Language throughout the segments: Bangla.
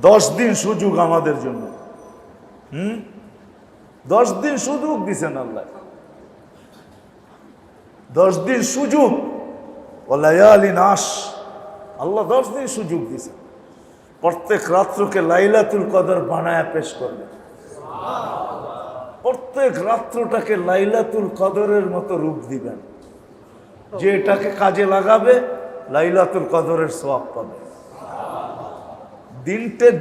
10 দিন সুযোগ আমাদের জন্য। 10 দিন সুযোগ দিছেন আল্লাহ, 10 দিন সুযোগ। ওয়ালায়ালিন আশ, আল্লাহ 10 দিন সুযোগ দিছেন। প্রত্যেক রাত্রকে লাইলাতুল কদর বানায়া পেশ করবেন। প্রত্যেক রাত্রটাকে লাইলাতুল কদরের মতো রূপ দিবেন, যে এটাকে কাজে লাগাবে লাইলাতুল কদরের সওয়াব পাবে।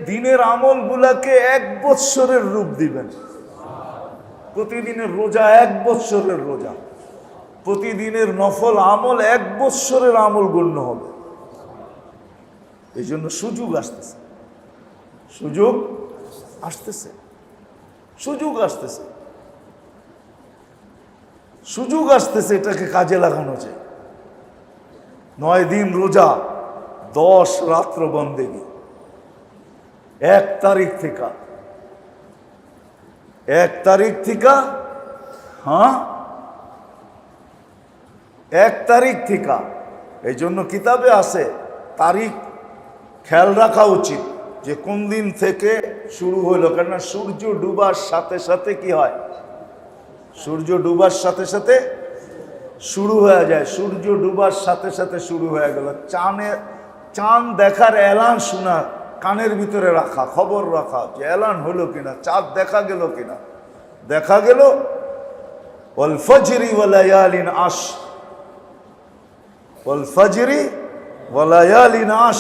দিনের আমলগুলাকে 1 বৎসরের রূপ দিবেন। প্রতিদিনের রোজা 1 বৎসরের রোজা, প্রতিদিনের নফল আমল 1 বৎসরের আমল গণ্য হবে। এই জন্য সুযোগ আসতেছে, সুযোগ আসতেছে, সুযোগ আসতেছে, সুযোগ আসতেছে, এটাকে কাজে লাগানো যায়। 9 দিন রোজা, 10 রাত্র বন্দেগী। 1 তারিখ থেকে 1 তারিখ থেকে এই জন্য কিতাবে আছে তারিখ খেয়াল রাখা উচিত যে কোন দিন থেকে শুরু হলো। কেননা সূর্য ডুবার সাথে সাথে কি হয়? সূর্য ডুবার সাথে সাথে শুরু হয়ে যায়। সূর্য ডুবার সাথে সাথে শুরু হয়ে গেল। চাঁদ দেখার এলান শোনা, কানের ভিতরে রাখা, খবর রাখা যে এলান হলো কিনা, চাঁদ দেখা গেল কিনা। দেখা গেল ওয়াল ফজরি ওয়া লায়ালিন আশ, ওয়াল ফজরি ওয়া লায়ালিন আশ।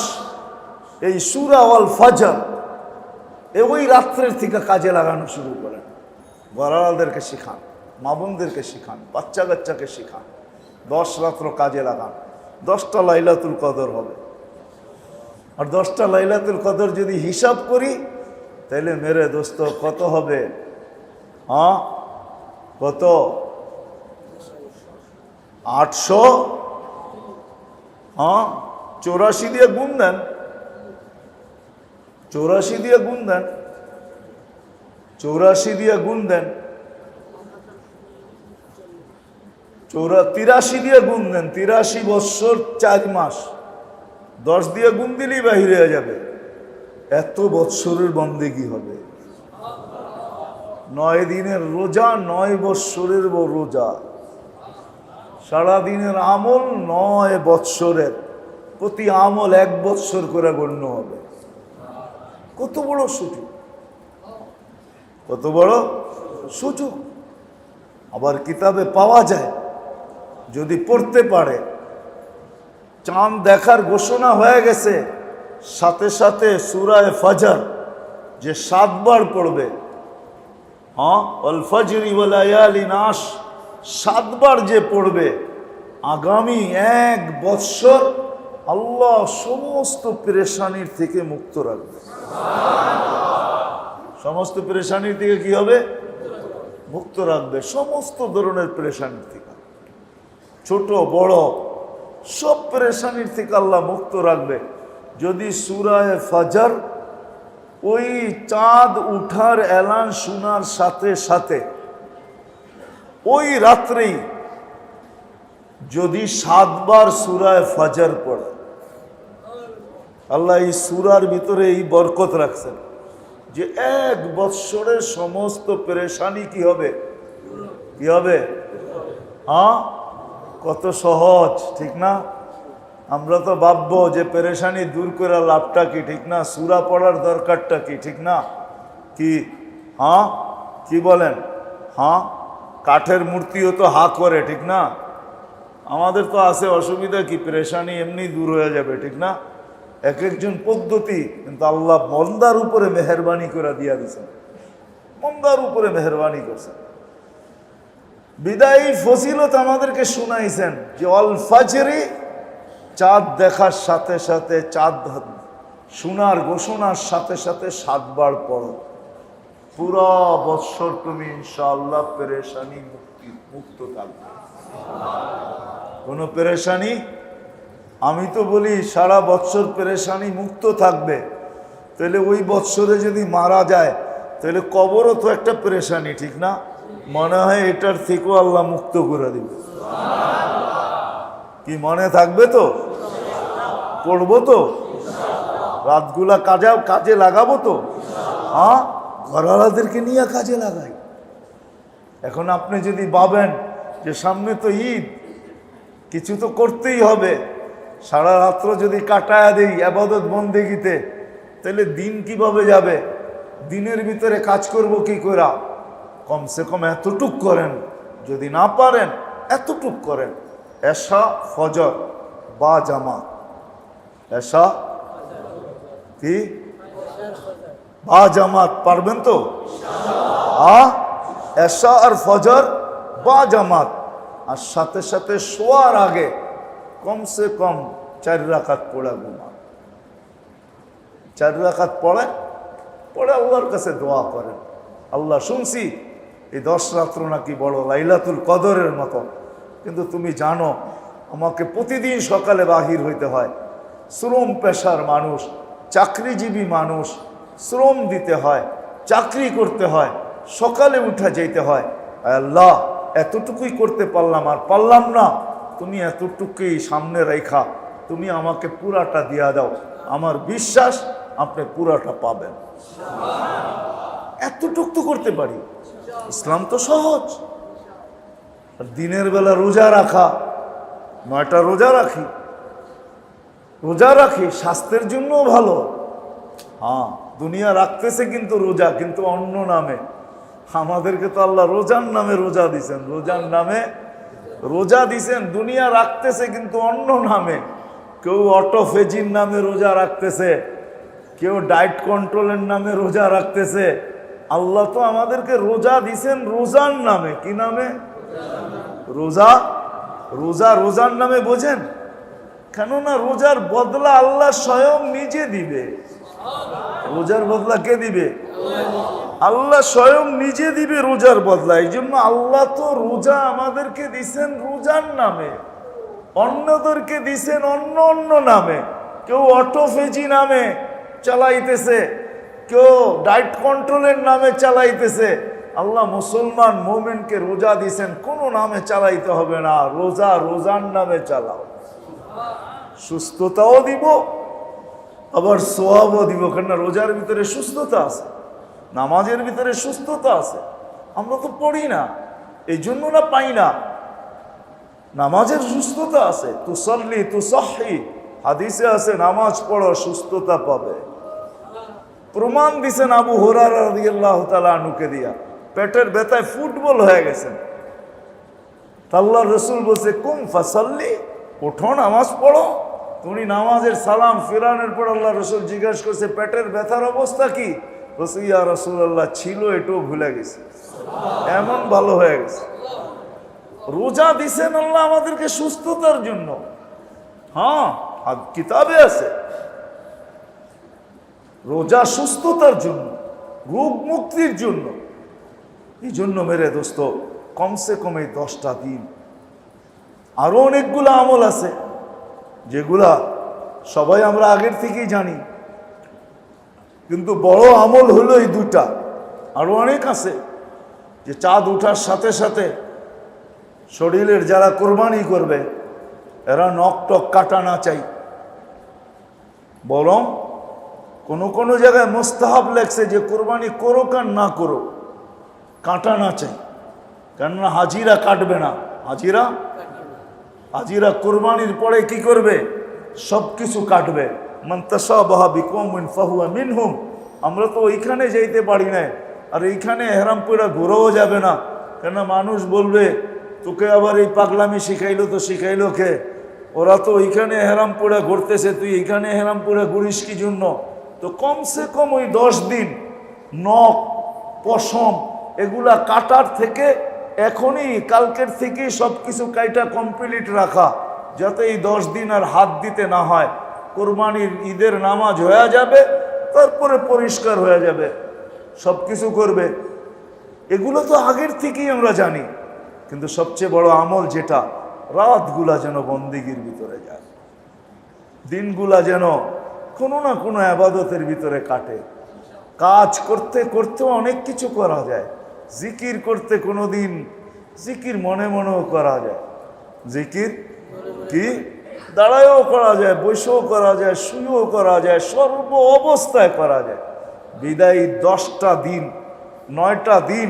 এই সূরা ওয়াল ফজর ওই রাত্রের থেকে কাজে লাগানো শুরু করেন। বড়দেরকে শিখান, মা বোনদেরকে শিখান, বাচ্চা কাচ্চাকে শিখান। 10 রাত্র কাজে লাগান। 10টা লাইলাতুল কদর হবে। আর 10টা লাইলাতুল কদর যদি হিসাব করি তাহলে মেরে দোস্ত কত হবে? কত? 884 দিয়ে গুণ দেন, 84 দিয়ে গুণ দেন, 84 দিয়ে গুণ দেন, 83 দিয়ে গুণ দেন। 83 বৎসর 4 মাস, 10 দিয়ে গুণ দিলেই বাহিরে হয়ে যাবে। এত বৎসরের বন্দেগী হবে। 9 দিনের রোজা, 9 বৎসরের রোজা। সারাদিনের আমল 9 বৎসরের, প্রতি আমল 1 বৎসর করে গণ্য হবে। কত বড় সুযোগ, কত বড় সুযোগ। আবার কিতাবে পাওয়া যায়, যদি পড়তে পারে। চাঁদ দেখার ঘোষণা হয়ে গেছে, সাথে সাথে সূরা ফজর যে 7 বার পড়বে, ওয়াল ফজরি ওয়া লায়ালিন আশ, 7 বার যে পড়বে, আগামী 1 বৎসর আল্লাহ সমস্ত পেরেশানির থেকে মুক্ত রাখবে। সমস্ত পেরেশানির থেকে কি হবে? মুক্ত রাখবে। সমস্ত ধরনের পেরেশানির থেকে, ছোট বড় সব পেরেশানির থেকে আল্লাহ মুক্ত রাখবে। যদি সূরা ফজর ওই চাঁদ উঠার এলান শোনার সাথে সাথে ওই রাত্রেই যদি 7 বার সূরা ফজর পড়ে, আল্লাহ এই সূরার ভিতরে এই বরকত রাখছেন যে 1 বৎসরের সমস্ত পেরেশানি কি হবে? কি হবে? কত সহজ, ঠিক না? আমরা তো ভাববো যে পেরেশানি দূর করে লাভটা কি, ঠিক না? সূরা পড়ার দরকারটা কি, ঠিক না? কি কি বলেন? কাঠের মূর্তিও তো করে, ঠিক না? আমাদের তো আছে অসুবিধা কি, পেরেশানি এমনি দূর হয়ে যাবে, ঠিক না? এক একজন পদ্ধতি, কিন্তু আল্লাহ মন্দার উপরে মেহেরবানি করে দিয়া দিয়েছেন। মন্দার উপরে মেহেরবানি করছেন। বিদায়ী ফজিলত আমাদেরকে শুনাইছেন যে ওয়াল ফজরি, চাঁদ দেখার সাথে সাথে, চাঁদ শোনার ঘোষণার সাথে সাথে 7 বার পড়ো। পুরা বৎসর তুমি ইনশাআল্লাহ পেরেশানি মুক্ত থাকবে। কোনো পেরেশানি, আমি তো বলি সারা বৎসর পেরেশানি মুক্ত থাকবে। তাহলে ওই বৎসরে যদি মারা যায় তাহলে কবরও তো একটা পেরেশানি, ঠিক না? মনে হয় এটার থেকেও আল্লাহ মুক্ত করে দিবে। কি মনে থাকবে তো? পড়বো তো? রাতগুলা কাজে লাগাবো তো, হ্যাঁ, ঘরওয়ালাদেরকে নিয়ে কাজে লাগাই। এখন আপনি যদি ভাবেন যে সামনে তো ঈদ, কিছু তো করতেই হবে, সারা রাত্র যদি কাটায়া দিই ইবাদত বন্দেগিতে, তাহলে দিন কিভাবে যাবে? দিনের ভিতরে কাজ করব কি করে? কমসে কম এতটুক করেন, যদি না পারেন এতটুক করেন, এশা ফজর বা জামাত। এশা কি বা জামাত পারবেন তো? এশা আর ফজর বা জামাত, আর সাথে সাথে শোয়ার আগে কমসে কম 4 রাকাত পড়া ঘুমান। 4 রাকাত পড়ে আল্লাহর কাছে দোয়া করেন, আল্লাহ শুনছি এই 10 রাত্র নাকি বড় লাইলাতুল কদরের মতো, কিন্তু তুমি জানো আমাকে প্রতিদিন সকালে বাহির হইতে হয়, শ্রম পেশার মানুষ, চাকরিজীবী মানুষ, শ্রম দিতে হয়, চাকরি করতে হয়, সকালে উঠা যেতে হয়। আল্লাহ এতটুকুই করতে পারলাম, আর পারলাম না, তুমি এতটুকুই সামনে রেখা তুমি আমাকে পুরাটা দিয়া দাও, আমার বিশ্বাস আপনি পুরাটা পাবেন। এতটুক তো করতে পারি, ইসলাম তো সহজ। আর দিনের বেলা রোজা রাখা, 9টা রোজা রাখি স্বাস্থ্যের জন্যও ভালো। হ্যাঁ, দুনিয়া রাখতেছে কিন্তু রোজা, কিন্তু অন্য নামে। আমাদেরকে তো আল্লাহ রোজার নামে রোজা দিছেন, রোজার নামে রোজা দিছেন, দুনিয়া রাখতেছে কিন্তু অন্য নামে। কেউ অটোফেজির নামে রোজা রাখতেছে, কেউ ডায়েট কন্ট্রোলের নামে রোজা রাখতেছে। আল্লাহ তো আমাদেরকে রোজা দিছেন রোজার নামে। কি নামে? রোজার নামে। বোঝেন? কেননা রোজার বদলা আল্লাহ স্বয়ং নিজে দিবে। রোজার বদলা কে দিবে? আল্লাহ স্বয়ং নিজে দিবে রোজার বদলা। এই জন্য আল্লাহ তো রোজা আমাদেরকে দিছেন রোজার নামে, অন্যদেরকে দিছেন অন্য নামে। কেউ অটোফেজি নামে চালাইতেছে, কেউ ডায়েট কন্ট্রোলের নামে চালাইতেছে। আল্লাহ মুসলমান মোমেনকে রোজা দিছেন কোনো নামে চালাইতে হবে না, রোজার নামে চালাও। সুস্থতাও দিব, আবার সোয়াবও দিব, কেননা রোজার ভিতরে সুস্থতা আছে, নামাজের ভিতরে সুস্থতা আছে। আমরা তো পড়ি না, এই জন্য না পাই না। নামাজের সুস্থতা আছে, তুসাল্লি তুসাহি, হাদিসে আছে নামাজ পড়ো সুস্থতা পাবে। প্রমাণ দিছেন আবু হুরায়রা রাদিয়াল্লাহু তাআলা আনহুকে দিয়া, পেটের ব্যথায় ফুটবল হয়ে গেছেন। আল্লাহর রাসূল বলছে কুম ফাসাল্লি, ওঠো নামাজ পড়ো। তুমি নামাজের সালাম ফিরানোর পর আল্লাহ রাসূল জিজ্ঞাসা করছে পেটের ব্যথার অবস্থা কি? বলছে ইয়া রাসূলুল্লাহ ছিল, এটাও ভুলে গেছে, এমন ভালো হয়ে গেছে। রোজা দিছেন আল্লাহ আমাদেরকে সুস্থতার জন্য। হ্যাঁ, আর কিতাবে আছে রোজা সুস্থতার জন্য, রোগ মুক্তির জন্য। এই জন্য মেরে দোস্ত, কমসে কম এই 10টা দিন। আরো অনেকগুলো আমল আছে যেগুলা সবাই আমরা আগের থেকেই জানি, কিন্তু বড় আমল হলো এই 2টা। আরো অনেক আছে, যে চাঁদ ওঠার সাথে সাথে শরীরের যারা কোরবানি করবে এরা নখ টক কাটা না চাই, বরং কোনো জায়গায় মুস্তাহাব লেখছে যে কোরবানি করো আর না করো, কাটা না চাই। কেননা হাজিরা কাটবে না, হাজিরা কোরবানির পরে কি করবে? সব কিছু কাটবে। মান তাশাবাহা বিকওমিন ফাহুয়া মিনহুম। আমরা তো ওইখানে যাইতে পারি না, আর এইখানে এহরাম পরে ঘুরেও যাবে না, কেন মানুষ বলবে তোকে আবার এই পাগলামি শিখাইলো, তো শিখাইলো কে? ওরা তো ওইখানে এহরাম পরে ঘুরতেছে, তুই এইখানে এহরাম পরে ঘুরিস কি জন্য? তো কমসে কম ওই 10 দিন নখ পশম এগুলা কাটার থেকে এখনই কালকের থেকেই সব কিছু কাইটা কমপ্লিট রাখা, যাতে এই 10 দিন আর হাত দিতে না হয়। কোরবানির ঈদের নামাজ হয়ে যাবে, তারপরে পরিষ্কার হয়ে যাবে, সব কিছু করবে। এগুলো তো আগের থেকেই আমরা জানি, কিন্তু সবচেয়ে বড় আমল যেটা, রাতগুলা যেন বন্দেগীর ভিতরে যায়, দিনগুলা যেন কোনো না কোনো আবাদতের ভিতরে কাটে। কাজ করতে করতেও অনেক কিছু করা যায়, জিকির করতে কোনো দিন জিকির মনে মনেও করা যায়। জিকির কি দাঁড়ায়ও করা যায়, বসেও করা যায়, শুয়েও করা যায়, সর্ব অবস্থায় করা যায়। বিদায়ী 10টা দিন, 9টা দিন,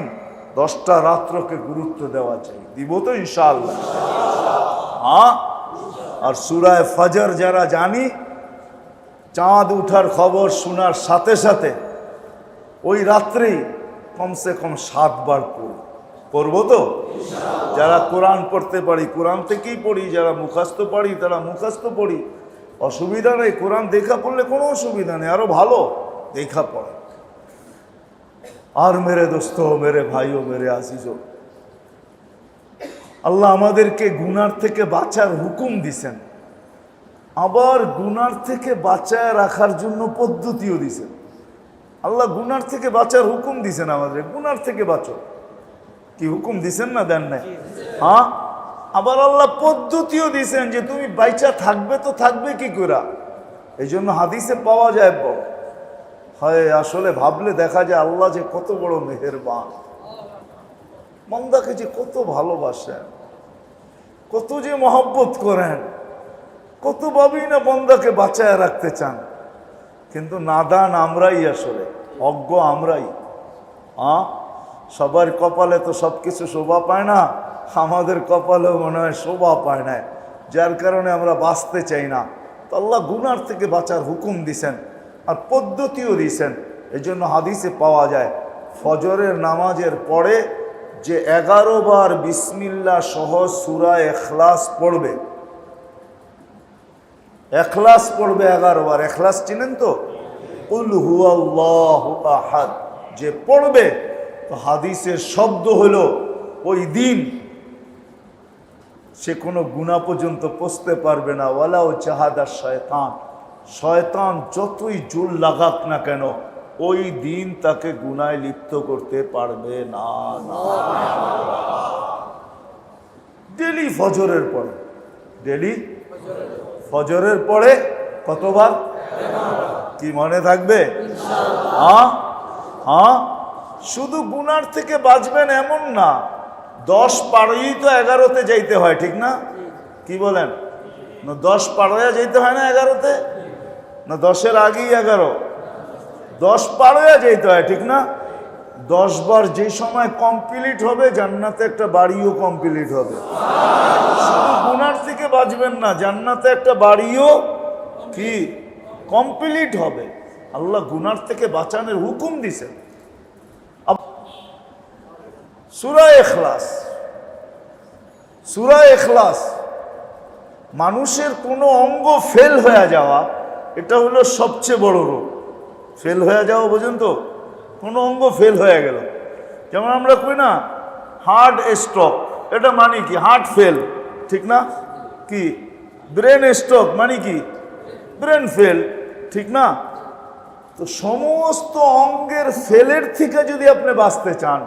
10টা রাত্রকে গুরুত্ব দেওয়া চাই। দিব তো ইনশাআল্লাহ? হ্যাঁ। আর সূরা ফজর যারা জানি, চাঁদ উঠার খবর শোনার সাথে সাথে ওই রাত্রেই কমসে কম 7 বার পড়বো তো। যারা কোরআন পড়তে পারি কোরআন থেকেই পড়ি, যারা মুখস্থ পারি তারা মুখস্থ পড়ি, অসুবিধা নেই। কোরআন দেখা পড়লে কোনো অসুবিধা নেই, আরো ভালো দেখা পড়ে। আর মেরে দোস্ত, মেরে ভাইও, মেরে আজিজও, আল্লাহ আমাদেরকে গুনার থেকে বাঁচার হুকুম দিছেন, আবার গুনার থেকে বাঁচায় রাখার জন্য পদ্ধতিও দিছেন। আল্লাহ গুনার থেকে বাঁচার হুকুম দিছেন, আমাদের গুনার থেকে বাঁচো, কি হুকুম দিছেন না? দেন নাই? হ্যাঁ। আবার আল্লাহ পদ্ধতিও দিছেন যে তুমি বাইচা থাকবে তো থাকবে কি করে। এই জন্য হাদিসে পাওয়া যায়, হয় আসলে ভাবলে দেখা যায় আল্লাহ যে কত বড় মেহেরবান, বান্দাকে যে কত ভালোবাসেন, কত যে মহব্বত করেন, কত ভাবেই না বান্দাকে বাঁচায় রাখতে চান। কিন্তু নাদান আমরাই, আসলে অজ্ঞ আমরাই। সবার কপালে তো সব কিছু শোভা পায় না, আমাদের কপালেও মনে হয় শোভা পায় না, যার কারণে আমরা বাঁচতে চাই না। তো আল্লাহ গুনার থেকে বাঁচার হুকুম দিছেন আর পদ্ধতিও দিছেন। এই জন্য হাদিসে পাওয়া যায় ফজরের নামাজের পরে যে 11 বার বিসমিল্লাহ সহ সূরা ইখলাস পড়বে, ইখলাস পড়বে 11 বার। ইখলাস চিনেন তো? কুল হুয়াল্লাহু আহাদ যে পড়বে, তো হাদিসের শব্দ হলো ওই দিন সে কোনো গুনাহ পর্যন্ত পৌঁছতে পারবে না। ওয়ালাউ জাহাদা শয়তান, শয়তান যতই জোর লাগাক না কেন, ওই দিন তাকে গুনায় লিপ্ত করতে পারবে না। ডেলি ফজরের পরে, ডেলি ফজরের পরে কতবার? কি মনে থাকবে? হ্যাঁ হ্যাঁ। শুধু গুনার থেকে বাঁচবেন এমন না, 10 পারেই তো 11তে যাইতে হয়, ঠিক না? কি বলেন? না 10 পার হয়ে যাইতে হয় না 11তে? না 10-এর আগেই 11? 10 পার হয়ে যাইতে হয়, ঠিক না? 10 বার যে সময় কমপ্লিট হবে, জান্নাতে একটা বাড়িও কমপ্লিট হবে। শুধু গুনার থেকে বাঁচবেন না, জান্নাতে একটা বাড়িও কি কমপ্লিট হবে। আল্লাহ গুনার থেকে বাঁচানোর হুকুম দিছেন। সূরা ইখলাস, সূরা ইখলাস, মানুষের কোনো অঙ্গ ফেল হয়ে যাওয়া, এটা হলো সবচেয়ে বড় রোগ। ফেল হয়ে যাওয়া, বুঝুন তো? কোনো অঙ্গ ফেল হয়ে গেল, যেমন আমরা কই না হার্ট স্ট্রোক, এটা মানে কি? হার্ট ফেল, ঠিক না? কি ব্রেন স্ট্রোক মানে কি? ব্রেন ফেল, ঠিক না? তো সমস্ত অঙ্গের ফেলের থেকে যদি আপনি বাঁচতে চান,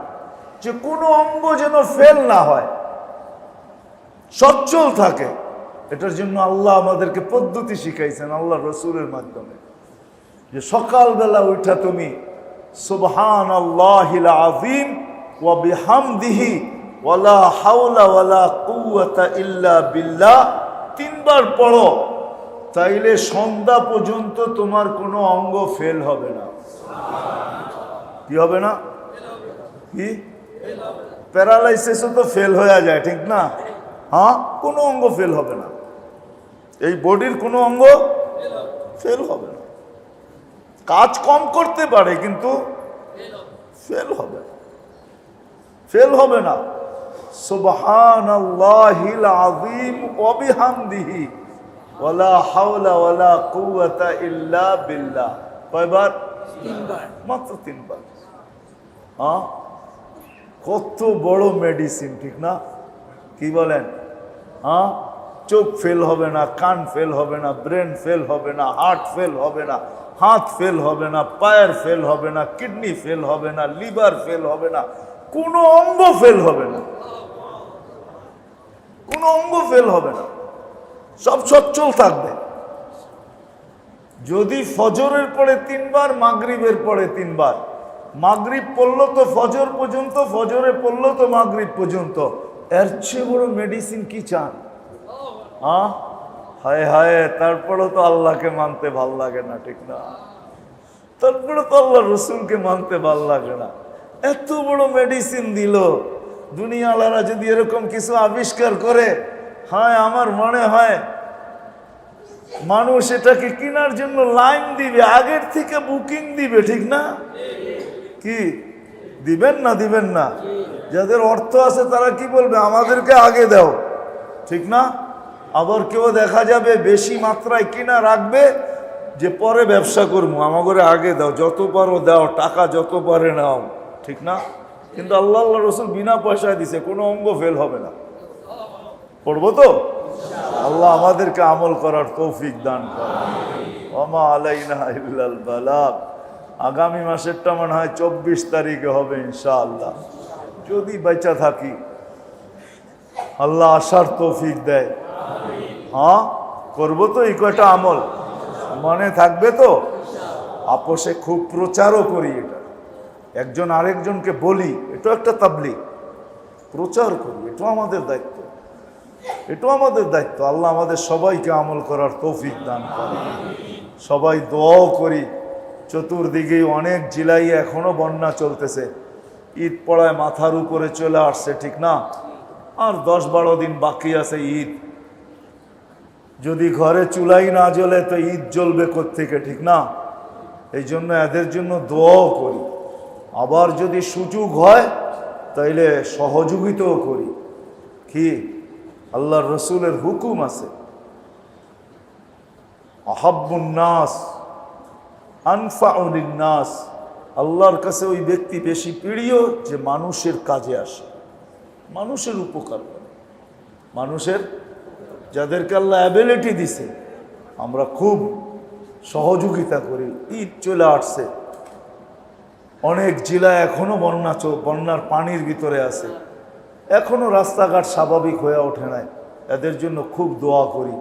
যে কোনো অঙ্গ যেন ফেল না হয়, সচ্ছল থাকে, এটার জন্য আল্লাহ আমাদেরকে পদ্ধতি শিখাইছেন আল্লাহ রসুলের মাধ্যমে। যে সকালবেলা উঠা তুমি সুবহানাল্লাহিল আযীম ওয়া বিহামদিহি ওয়ালা হাওলা ওয়ালা কুওয়াতা ইল্লা বিল্লাহ 3 বার পড়ো, তাইলে সন্ধ্যা পর্যন্ত তোমার কোনো অঙ্গ ফেল হবে না। কি হবে না? কি প্যারালাইসিসও তো ফেল হয়ে যায়, ঠিক না? হ্যাঁ, কোনো অঙ্গ ফেল হবে না, এই বডির কোনো অঙ্গ ফেল হবে না। কাজ কম করতে পারে কিন্তু ফেল হবে না, ফেল হবে না। সুবহানাল্লাহিল আযীম ওয়া বিহামদিহি ওয়ালা হাওলা ওয়ালা কুওয়াতা ইল্লা বিল্লাহ। কয়বার? 3 বার, মাত্র 3 বার। হ্যাঁ, কত বড় মেডিসিন, ঠিক না? কি বলেন? হ্যাঁ, চোখ ফেল হবে না, কান ফেল হবে না, ব্রেন ফেল হবে না, হার্ট ফেল হবে না, হাত ফেল হবে না, পায়ের ফেল হবে না, কিডনি ফেল হবে না, লিভার ফেল হবে না, কোনো অঙ্গ ফেল হবে না, কোনো অঙ্গ ফেল হবে না, সব সচ্ছল থাকবে। যদি ফজরের পরে 3 বার, মাগরিবের পরে 3 বার, মাগরিব পড়লো তো ফজর পর্যন্ত, ফজরে পড়লো তো মাগরিব পর্যন্ত, এর চেয়ে বড় মেডিসিন কি চান? হায় হায়, তারপরেও তো আল্লাহকে মানতে ভাল লাগে না, ঠিক না? তারপরে তো আল্লাহ রসুলকে মানতে ভাল লাগে না। এত বড় মেডিসিন দিল, দুনিয়াওয়ালারা যদি এরকম কিছু আবিষ্কার করে, হ্যাঁ আমার মনে হয় মানুষ এটাকে কেনার জন্য লাইন দিবে, আগের থেকে বুকিং দিবে, ঠিক না? কি দিবেন না? দিবেন না? যাদের অর্থ আছে তারা কি বলবে, আমাদেরকে আগে দাও, ঠিক না? আবার কেউ দেখা যাবে বেশি মাত্রায় কিনা রাখবে, যে পরে ব্যবসা করবো, আমাকে আগে দাও, যত পারো দাও, টাকা যত পারে নাও, ঠিক না? কিন্তু আল্লাহ রসুল বিনা পয়সায় দিছে, কোনো অঙ্গ ফেল হবে না। পড়বো তো? আল্লাহ আমাদেরকে আমল করার তৌফিক দান করে। ওমা আলাইনা ইল্লাল বালাগ। আগামী মাসেরটা মনে হয় 24 তারিখে হবে ইনশাআল্লাহ, যদি বেঁচে থাকি, আল্লাহ আসার তৌফিক দেয়। হ্যাঁ, করবো তো এই কয়টা আমল, মনে থাকবে তো? আপোষে খুব প্রচারও করি, এটা একজন আরেকজনকে বলি, এটা একটা তাবলীগ, প্রচার করি, এটাও আমাদের দায়িত্ব, এটাও আমাদের দায়িত্ব। আল্লাহ আমাদের সবাইকে আমল করার তৌফিক দান করে। সবাই দোয়াও করি। চতুর্দিকেই অনেক জেলায় এখনো বন্যা চলতেছে, ঈদ পড়ায় মাথার উপরে চলে আসছে, ঠিক না? আর 10-12 দিন বাকি আছে ঈদ। যদি ঘরে চুলাই না জ্বলে তো ঈদ জ্বলবে কোত্থেকে, ঠিক না? এই জন্য এদের জন্য দোয়াও করি। আবার যদি সুযোগ হয় তাইলে সহযোগিতাও করি। কি আল্লাহর রসুলের হুকুম আছে, আহাব্বুন নাস আনফাউ লিন-নাস। আল্লাহর কাছে ওই ব্যক্তি বেশি প্রিয় যে মানুষের কাজে আসে, মানুষের উপকার করে, মানুষের, যাদেরকে আল্লাহ অ্যাবিলিটি দিছে, আমরা খুব সহযোগিতা করি। ঈদ চলে আসছে, অনেক জেলায় এখনো বন্যার পানির ভিতরে আছে, এখনো রাস্তাঘাট স্বাভাবিক হয়ে ওঠে নাই। এদের জন্য খুব দোয়া করি।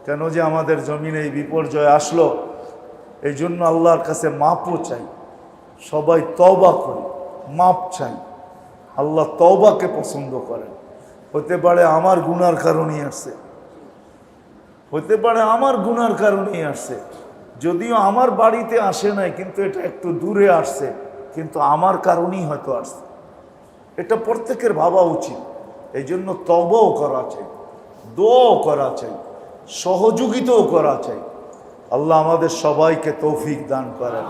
কেন যে আমাদের জমিনে এই বিপর্যয় আসলো, এই জন্য আল্লাহর কাছে মাপও চাই, সবাই তওবা করি, মাপ চাই। আল্লাহ তওবাকে পছন্দ করেন। হতে পারে আমার গুনার কারণেই আসছে, হতে পারে আমার গুনার কারণেই আসছে, যদিও আমার বাড়িতে আসে নাই, কিন্তু এটা একটু দূরে আসছে, কিন্তু আমার কারণেই হয়তো আসছে। এটা প্রত্যেকের ভাবা উচিত। এই জন্য তওবাও করা চাই, দোয়াও করা চাই, সহযোগিতাও করা চাই। আল্লাহ আমাদের সবাইকে তৌফিক দান করেন।